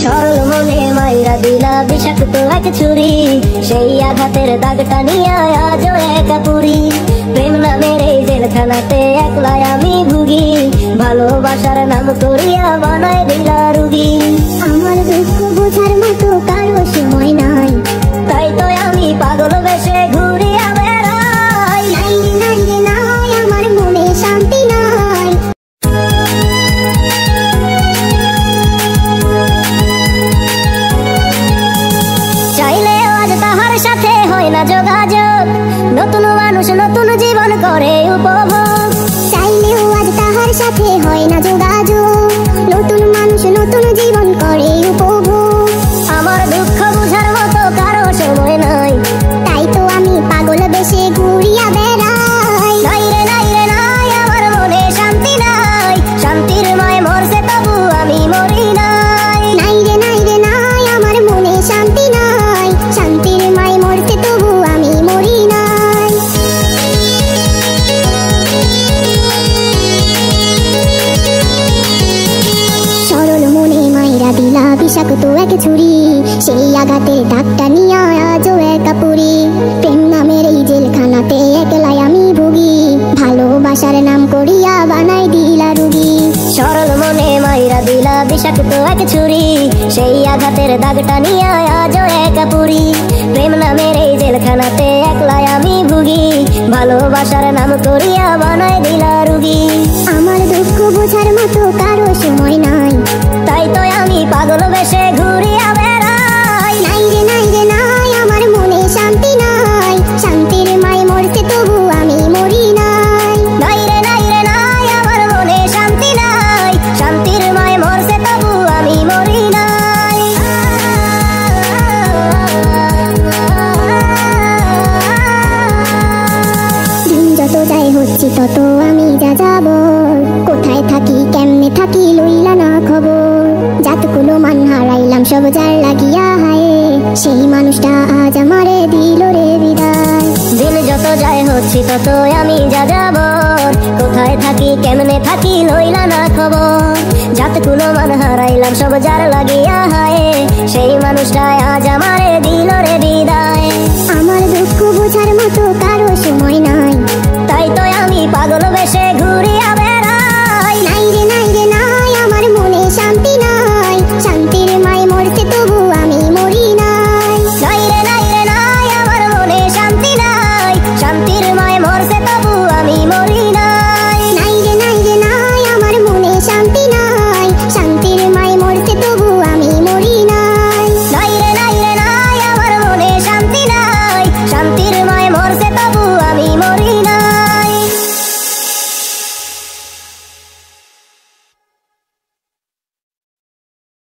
সরল মনে মাইরা দিলা বিষাক্ত এক ছুরি, সেই আঘাতের দাগটা নিয়ে আজও একা পুরি। প্রেম নামের এই জেলখানাতে একলাই আমি ভুগি, ভালোবাসার নাম করিয়া বানায় দিলা রুগী। আমার দুঃখ বোঝার মতো কারো সময় নাই, তাই তো আমি পাগল বেশে ঘুরিয়া বেড়াই। নাই রে নাই রে নাই, আমার মনে শান্তি নাই। চাইলেও আজ তাহার সাথে হয় না যোগাযোগ, নতুন মানুষ নতুন জীবন করে উপভোগ। চাইলেও আজ তাহার সাথে হয় না যোগাযোগ, নতুন মানুষ নতুন জীবন করে উপভোগ। আমার দুঃখ বুঝার মতো কারো সময় নাই, তাই তো আমি পাগল বেশে ঘুরিয়া বেড়াই। নাই রে নাই রে নাই, আমার মনে শান্তি নাই। শান্তির মায় মরছে তবু আমি মরি নাই। নাই রে নাই রে নাই, আমার মনে শান্তি নাই। শান্তির মায় মরছে তবু আমি মরি নাই। সরল মনে মাইরা দিলা বিষাক্ত এক ছুরি, সেই আঘাতের দাগটা নিয়ে আজও একা পুরি। প্রেম নামের এই জেলখানাতে একলাই আমি ভুগি, ভালোবাসার নাম করিয়া বানাই দিলা রুগী। সরল মনে মাইরা দিলা বিষাক্ত এক ছুরি, সেই আঘাতের দাগটা নিয়ে আজও একা পুরি। প্রেম নামের এই জেলখানাতে একলাই আমি ভুগি, ভালোবাসার নাম করিয়া বানায় দিলা রুগী। আমার দুঃখ বোঝার মতো কারো সময় নাই, তাই তো আমি পাগল বেশে ঘুরিয়া বেড়াই। নাই রে নাই রে নাই, আমার মনে শান্তি নাই। শান্তির মায় মরছে তবু আমি মরি নাই। নাই রে নাই রে নাই, আমার মনে শান্তি নাই। শান্তির মায় মরছে তবু আমি মরি নাই। দিন যত যায় হচ্ছে তত আমি যা যাব, কোথায় থাকি কেমনে থাকি লইলা না খবর। যাতগুলো মান হারাইলাম সব যার লাগিয়া হায়, সেই মানুষটা আজ আমারে দিল রে বিদায়। দিন যত যায় হচ্ছে তত আমি যা যাবর, কোথায় থাকি কেমনে থাকি লইলা না খবর। যাত কোনো মান হারাইলাম সব যার লাগিয়া হায়, সেই মানুষটা আজ আমারে দিল রে বিদায়। আমার দুঃখ বোঝার মতো কারো সময় নাই,